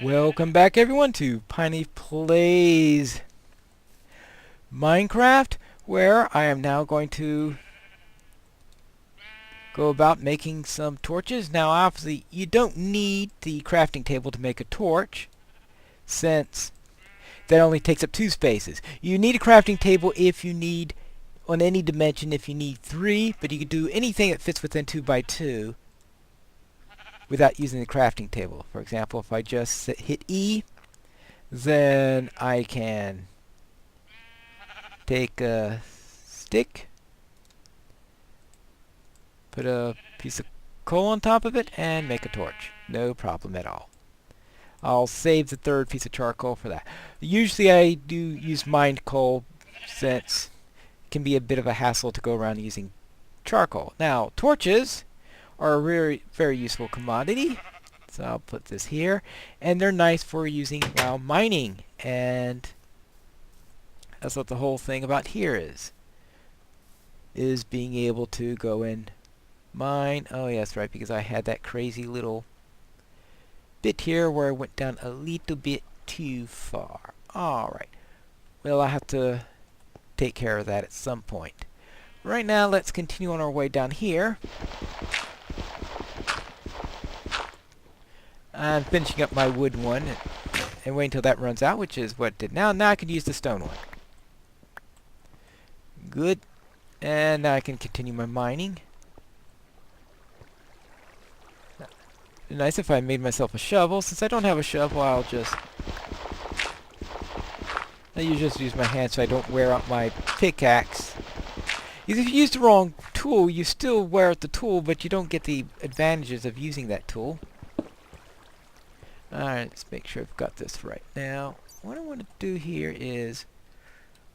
Welcome back everyone to Pineleaf Plays Minecraft, where I am now going to go about making some torches. Now obviously you don't need the crafting table to make a torch, since that only takes up 2 spaces. You need a crafting table if you need, on any dimension, if you need 3, but you can do anything that fits within 2 by 2 without using the crafting table. For example, if I just hit E, then I can take a stick, put a piece of coal on top of it, and make a torch. No problem at all. I'll save the 3rd piece of charcoal for that. Usually I do use mined coal, since it can be a bit of a hassle to go around using charcoal. Now, torches are a very, very useful commodity. So I'll put this here, and they're nice for using while mining, and that's what the whole thing about here is being able to go and mine. Oh yes, right, because I had that crazy little bit here where I went down a little bit too far. Alright, well, I have to take care of that at some point. Right now, let's continue on our way down here. I'm finishing up my wood one and wait until that runs out, which is what it did now. Now I can use the stone one. Good. And now I can continue my mining. It'd be nice if I made myself a shovel. Since I don't have a shovel, I'll just use my hand so I don't wear out my pickaxe. If you use the wrong tool, you still wear out the tool, but you don't get the advantages of using that tool. Alright, let's make sure I've got this right. Now, what I want to do here is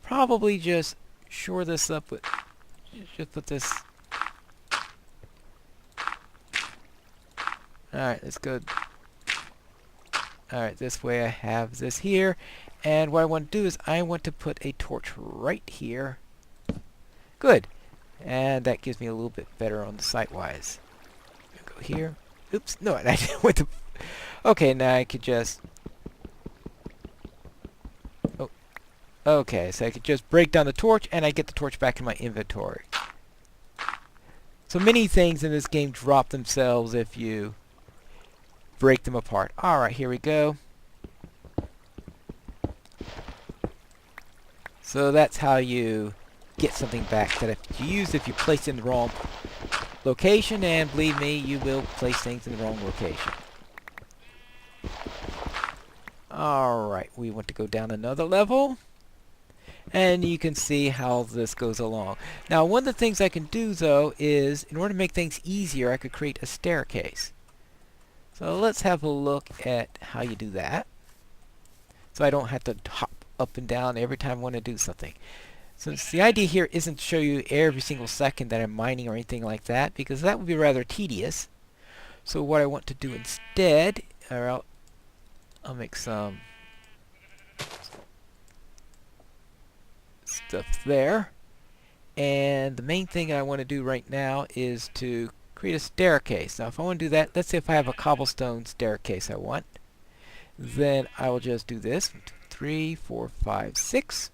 probably just shore this up with, just put this. Alright, let's go. Alright, this way I have this here. And what I want to do is I want to put a torch right here. Good. And that gives me a little bit better on the sight-wise. Go here. Oops, no, I didn't want to. Okay, now I could just... Oh. Okay, so I could just break down the torch, and I get the torch back in my inventory. So many things in this game drop themselves if you break them apart. Alright, here we go. So that's how you get something back that if you place it in the wrong location, and believe me, you will place things in the wrong location. Alright, we want to go down another level, and you can see how this goes along. Now, one of the things I can do, though, is in order to make things easier, I could create a staircase. So let's have a look at how you do that, so I don't have to hop up and down every time I want to do something. Since the idea here isn't to show you every single second that I'm mining or anything like that, because that would be rather tedious. So what I want to do instead, or I'll make some stuff there. And the main thing I want to do right now is to create a staircase. Now if I want to do that, let's say if I have a cobblestone staircase I want, then I will just do this. 1, 2, 3, 4, 5, 6.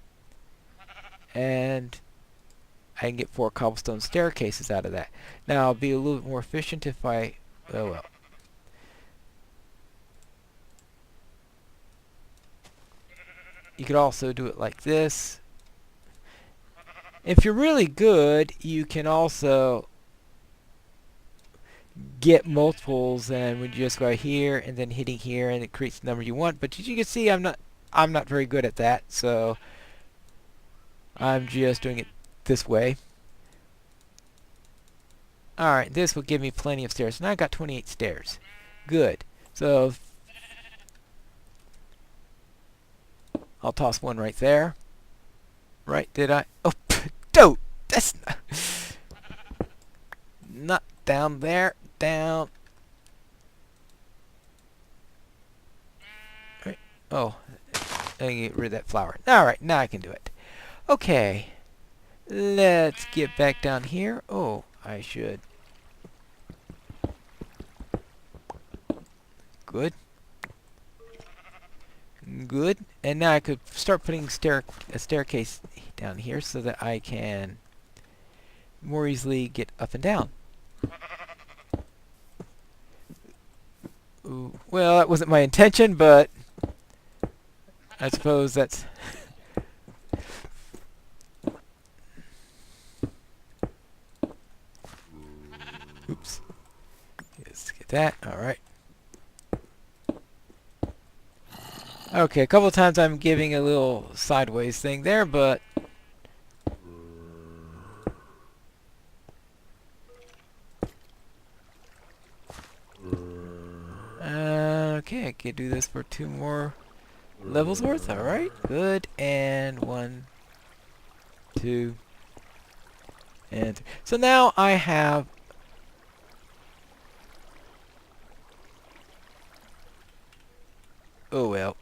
And I can get 4 cobblestone staircases out of that. Now I'll be a little bit more efficient if I... Oh well. You could also do it like this. If you're really good, you can also get multiples, and when you just go here and then hitting here, and it creates the number you want. But as you can see, I'm not very good at that, so I'm just doing it this way. Alright, this will give me plenty of stairs. Now I've got 28 stairs. Good. So I'll toss one right there. Right, did I? Oh, don't! That's not down there. Down. Right. Oh, I can get rid of that flower. Alright, now I can do it. Okay. Let's get back down here. Oh, I should. Good. Good. And now I could start putting a staircase down here so that I can more easily get up and down. Ooh, well, that wasn't my intention, but I suppose that's... Oops. Let's get that. Alright. Okay, a couple of times I'm giving a little sideways thing there, but... Okay, I can do this for 2 more levels worth. Alright, good. And 1, 2, and 3. So now I have... Oh well.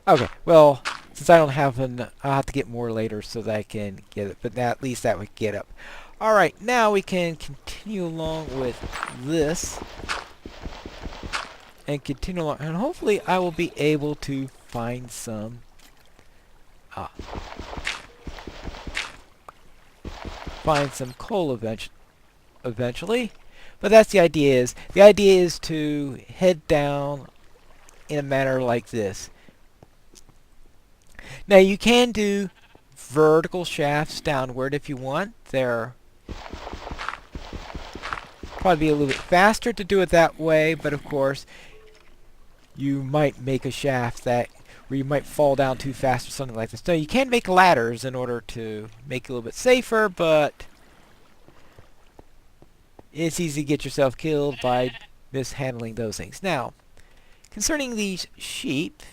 Okay, well, since I don't have I'll have to get more later so that I can get it. But at least that would get up. Alright, now we can continue along with this. And continue along. And hopefully I will be able to find some... find some coal eventually. But that's the idea is. The idea is to head down in a manner like this. Now you can do vertical shafts downward if you want. They're probably be a little bit faster to do it that way, but of course you might make a shaft that where you might fall down too fast or something like this. So you can make ladders in order to make it a little bit safer, but it's easy to get yourself killed by mishandling those things. Now, concerning these sheep,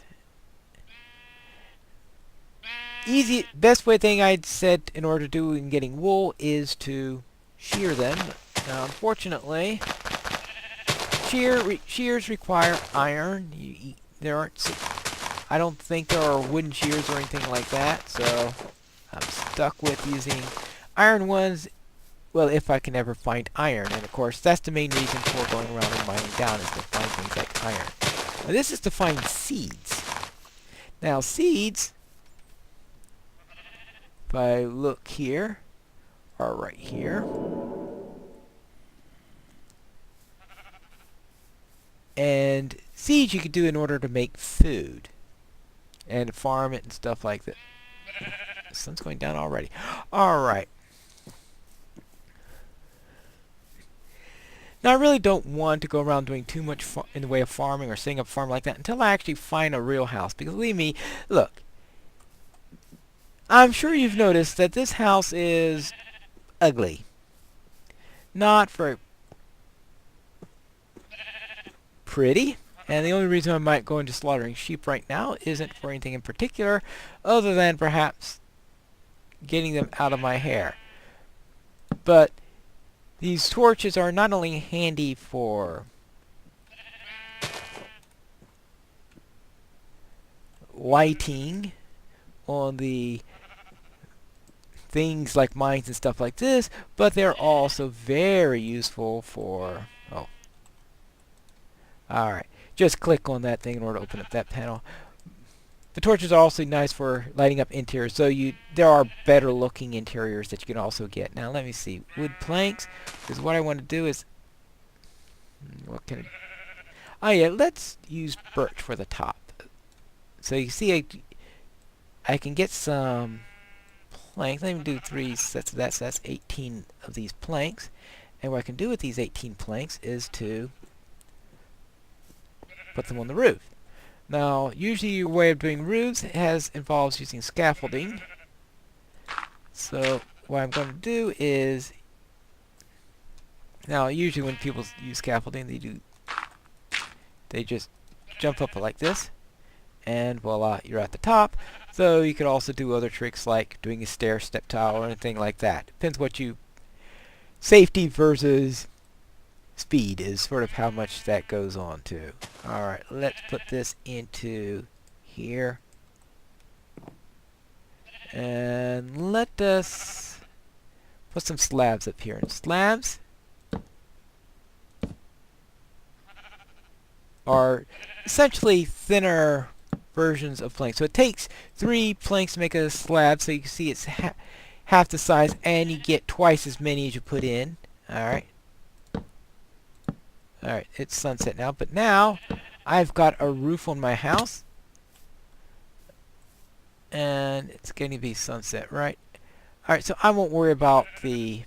best way thing I'd said in order to do in getting wool is to shear them. Now, unfortunately, shears require iron. There aren't. I don't think there are wooden shears or anything like that, so I'm stuck with using iron ones. Well, if I can ever find iron, and of course that's the main reason for going around and mining down is to find things like iron. Now, this is to find seeds. Now, seeds, if I look here, are right here. And seeds you could do in order to make food and farm it and stuff like that. The sun's going down already. Alright. Now I really don't want to go around doing too much in the way of farming or setting up a farm like that until I actually find a real house. Because believe me, look, I'm sure you've noticed that this house is ugly. Not very pretty. And the only reason I might go into slaughtering sheep right now isn't for anything in particular, other than perhaps getting them out of my hair. But these torches are not only handy for lighting on the things like mines and stuff like this, but they're also very useful for... Oh. Alright. Just click on that thing in order to open up that panel. The torches are also nice for lighting up interiors, so there are better looking interiors that you can also get. Now let me see. Wood planks, because what I want to do is... What can I... Oh yeah, let's use birch for the top. So you see I can get some planks. Let me do 3 sets of that, so that's 18 of these planks. And what I can do with these 18 planks is to put them on the roof. Now, usually your way of doing roofs involves using scaffolding. So what I'm going to do is, now usually when people use scaffolding, they just jump up like this, and voila, you're at the top. So you could also do other tricks like doing a stair step tile or anything like that. Depends what you... Safety versus speed is sort of how much that goes on to. Alright, let's put this into here. And let us put some slabs up here. And slabs are essentially thinner versions of planks. So it takes 3 planks to make a slab, so you can see it's half the size, and you get twice as many as you put in. Alright. Alright, it's sunset now, but now I've got a roof on my house, and it's going to be sunset, right? Alright, so I won't worry about the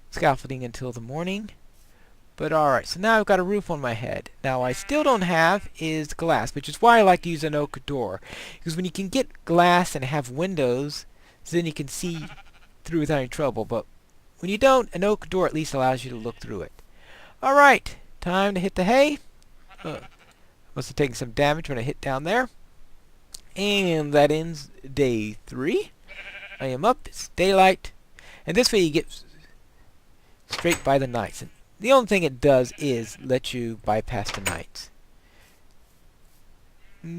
scaffolding until the morning. But alright, so now I've got a roof on my head. Now I still don't have is glass, which is why I like to use an oak door. Because when you can get glass and have windows, then you can see through without any trouble. But when you don't, an oak door at least allows you to look through it. Alright, time to hit the hay. Must have taken some damage when I hit down there. And that ends day 3. I am up, it's daylight. And this way you get straight by the nights. And the only thing it does is let you bypass the nights.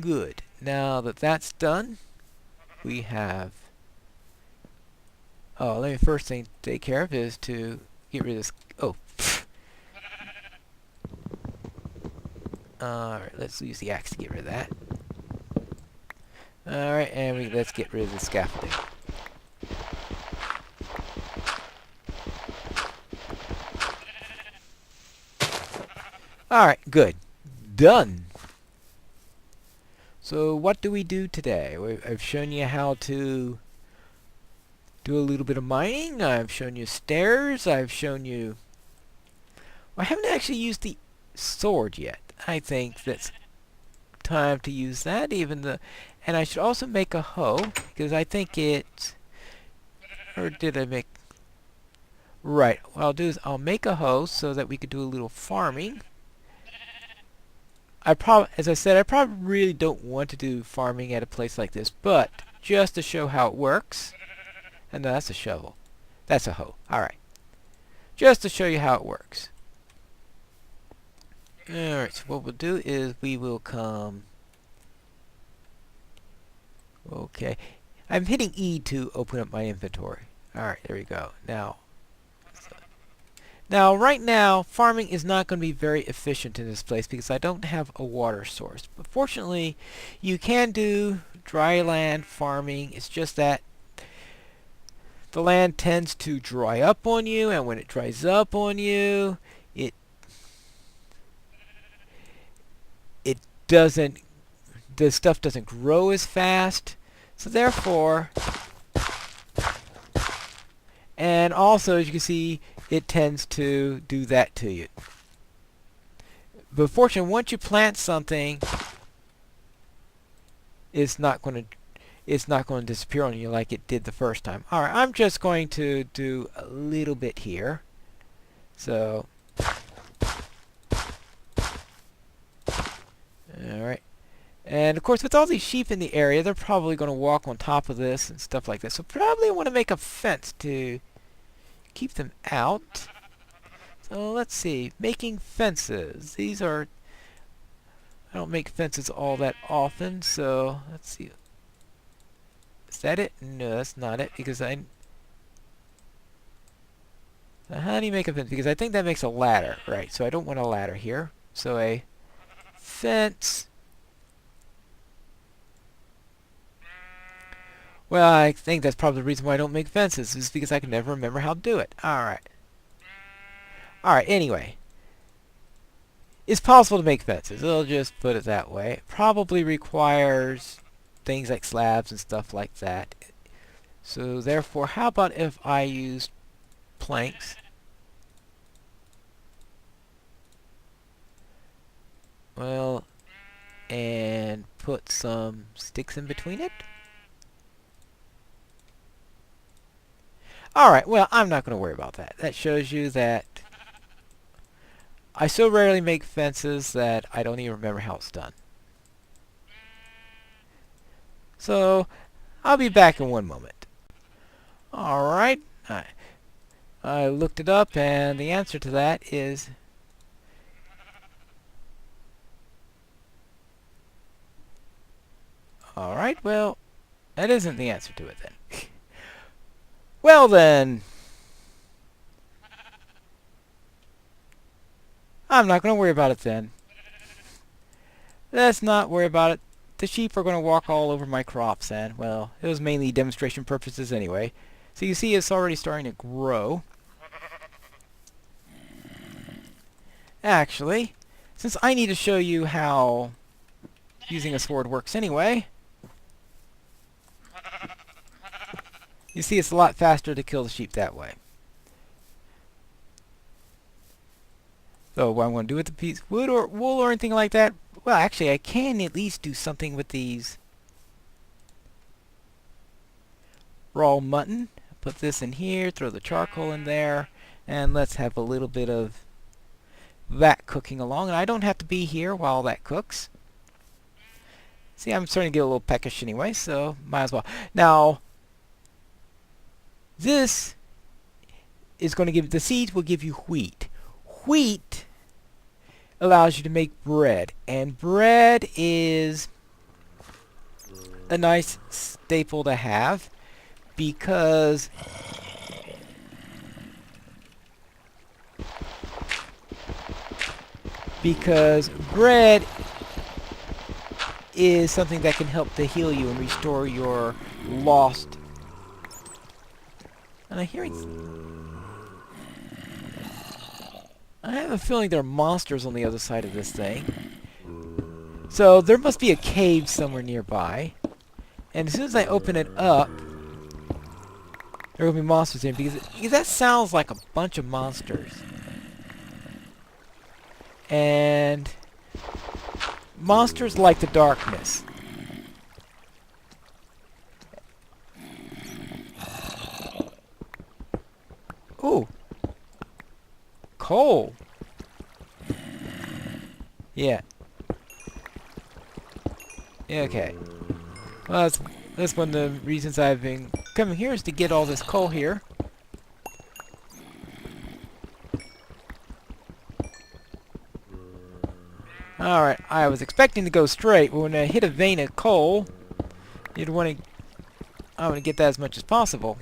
Good. Now that that's done, we have... Oh, let me first thing to take care of is to get rid of this... Oh. Alright, let's use the axe to get rid of that. Alright, and let's get rid of the scaffolding. Alright, good. Done. So what do we do today? I've shown you how to do a little bit of mining. I've shown you stairs. I've shown you... Well, I haven't actually used the sword yet. I think that's time to use that. And I should also make a hoe, because I think it... Or did I make... Right. What I'll do is I'll make a hoe so that we could do a little farming. As I said, I probably really don't want to do farming at a place like this, but just to show how it works. And no, that's a shovel. That's a hoe. Alright. Just to show you how it works. Alright, so what we'll do is we will come... Okay. I'm hitting E to open up my inventory. Alright, there we go. Now, right now, farming is not going to be very efficient in this place because I don't have a water source. But fortunately, you can do dry land farming. It's just that the land tends to dry up on you, and when it dries up on you, it doesn't, the stuff doesn't grow as fast. So therefore, and also, as you can see, it tends to do that to you. But fortunately, once you plant something, it's not going to disappear on you like it did the first time. All right, I'm just going to do a little bit here. So, all right. And of course, with all these sheep in the area, they're probably going to walk on top of this and stuff like that. So probably want to make a fence to keep them out. So let's see, making fences. These are, I don't make fences all that often, so let's see. Is that it? No, that's not it, because how do you make a fence? Because I think that makes a ladder, right? So I don't want a ladder here. So a fence. Well, I think that's probably the reason why I don't make fences, is because I can never remember how to do it. Alright. Alright, anyway. It's possible to make fences. I'll just put it that way. It probably requires things like slabs and stuff like that. So, therefore, how about if I use planks? Well, and put some sticks in between it? Alright, well, I'm not going to worry about that. That shows you that I so rarely make fences that I don't even remember how it's done. So, I'll be back in one moment. Alright, I looked it up, and the answer to that is... Alright, well, that isn't the answer to it then. Well then, I'm not going to worry about it then. let's not worry about it. The sheep are going to walk all over my crops, and, well, it was mainly demonstration purposes anyway. So you see it's already starting to grow. Actually, since I need to show you how using a sword works anyway, you see it's a lot faster to kill the sheep that way. So what I'm going to do with the piece of wood or wool or anything like that, well, actually I can at least do something with these raw mutton. Put this in here, throw the charcoal in there, and let's have a little bit of that cooking along. And I don't have to be here while that cooks. See, I'm starting to get a little peckish anyway, so might as well. Now, this is going to give, the seeds will give you wheat. Wheat allows you to make bread, and bread is a nice staple to have because bread is something that can help to heal you and restore your lost. And I'm hearing, I have a feeling there are monsters on the other side of this thing. So there must be a cave somewhere nearby. And as soon as I open it up, there will be monsters in because that sounds like a bunch of monsters. And monsters like the darkness. Ooh. Coal. Yeah. Okay. Well, that's one of the reasons I've been coming here is to get all this coal here. Alright, I was expecting to go straight, but when I hit a vein of coal, I want to get that as much as possible.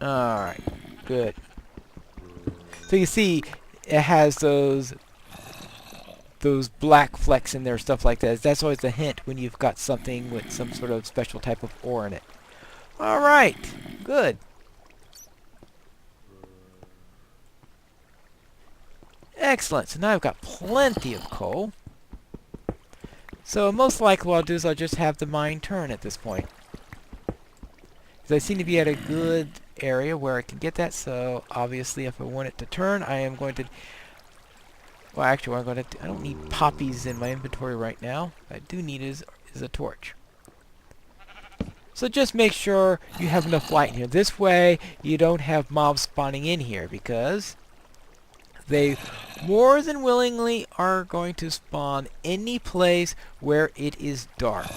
Alright, good. So you see, it has those black flecks in there, stuff like that. That's always a hint when you've got something with some sort of special type of ore in it. Alright, good. Excellent, so now I've got plenty of coal. So most likely what I'll do is I'll just have the mine turn at this point. Because I seem to be at a good area where I can get that, so obviously if I want it to turn, I am going to... Well, actually, what I'm going to... I don't need poppies in my inventory right now. What I do need is a torch. So just make sure you have enough light in here. This way, you don't have mobs spawning in here, because they more than willingly are going to spawn any place where it is dark.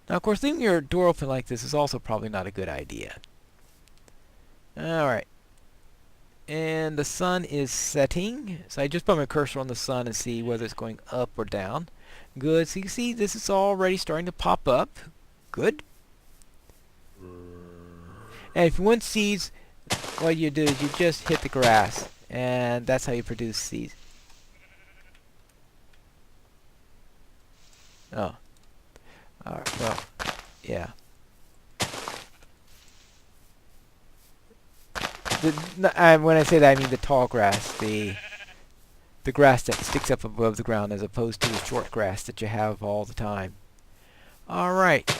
Now, of course, leaving your door open like this is also probably not a good idea. Alright. And the sun is setting. So I just put my cursor on the sun and see whether it's going up or down. Good. So you can see this is already starting to pop up. Good. And if you want seeds, what you do is you just hit the grass. And that's how you produce seeds. Oh. Alright, well, yeah. When I say that, I mean the tall grass, the grass that sticks up above the ground, as opposed to the short grass that you have all the time. Alright.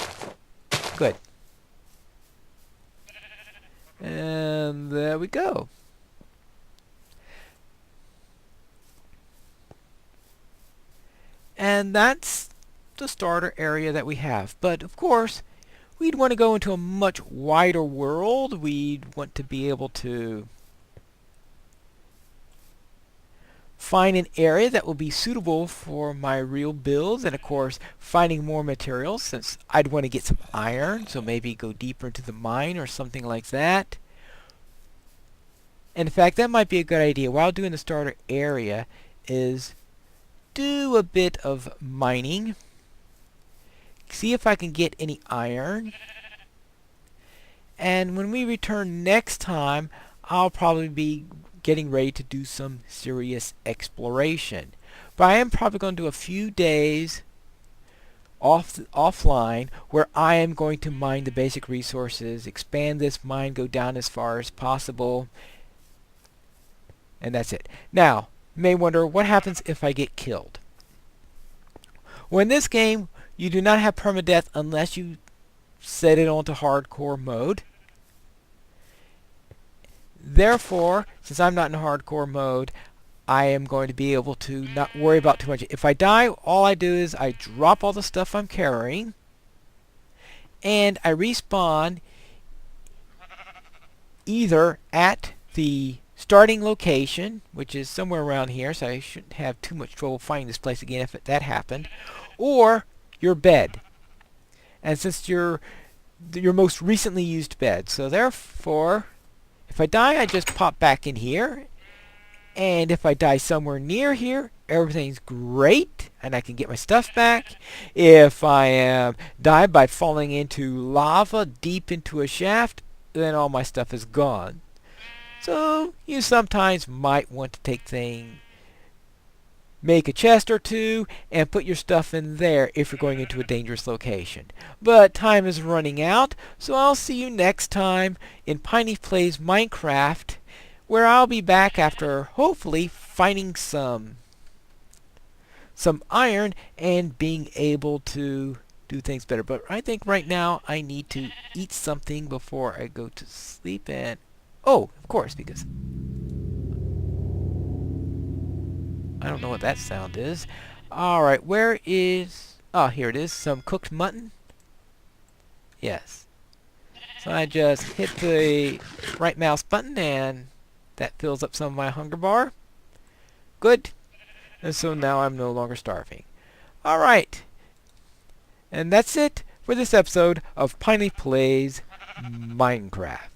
Good. And there we go. And that's the starter area that we have. But of course, we'd want to go into a much wider world. We'd want to be able to find an area that will be suitable for my real builds, and of course finding more materials, since I'd want to get some iron, so maybe go deeper into the mine or something like that. And in fact, that might be a good idea. While doing the starter area is do a bit of mining. See if I can get any iron. And when we return next time, I'll probably be getting ready to do some serious exploration. But I am probably going to do a few days offline where I am going to mine the basic resources, expand this mine, go down as far as possible, and that's it. Now, you may wonder what happens if I get killed. Well, in this game, you do not have permadeath unless you set it onto hardcore mode. Therefore, since I'm not in hardcore mode, I am going to be able to not worry about too much. If I die, all I do is I drop all the stuff I'm carrying, and I respawn either at the starting location, which is somewhere around here, so I shouldn't have too much trouble finding this place again if that happened, or your bed. And since your most recently used bed, so therefore, if I die, I just pop back in here. And if I die somewhere near here, everything's great, and I can get my stuff back. If I die by falling into lava deep into a shaft, then all my stuff is gone. So you sometimes might want to make a chest or two and put your stuff in there if you're going into a dangerous location. But time is running out, so I'll see you next time in Pineleaf Plays Minecraft, where I'll be back after hopefully finding some iron and being able to do things better. But I think right now I need to eat something before I go to sleep. And oh, of course, because I don't know what that sound is. Alright, where is... oh, here it is. Some cooked mutton. Yes. So I just hit the right mouse button and that fills up some of my hunger bar. Good. And so now I'm no longer starving. Alright. And that's it for this episode of Pineleaf Plays Minecraft.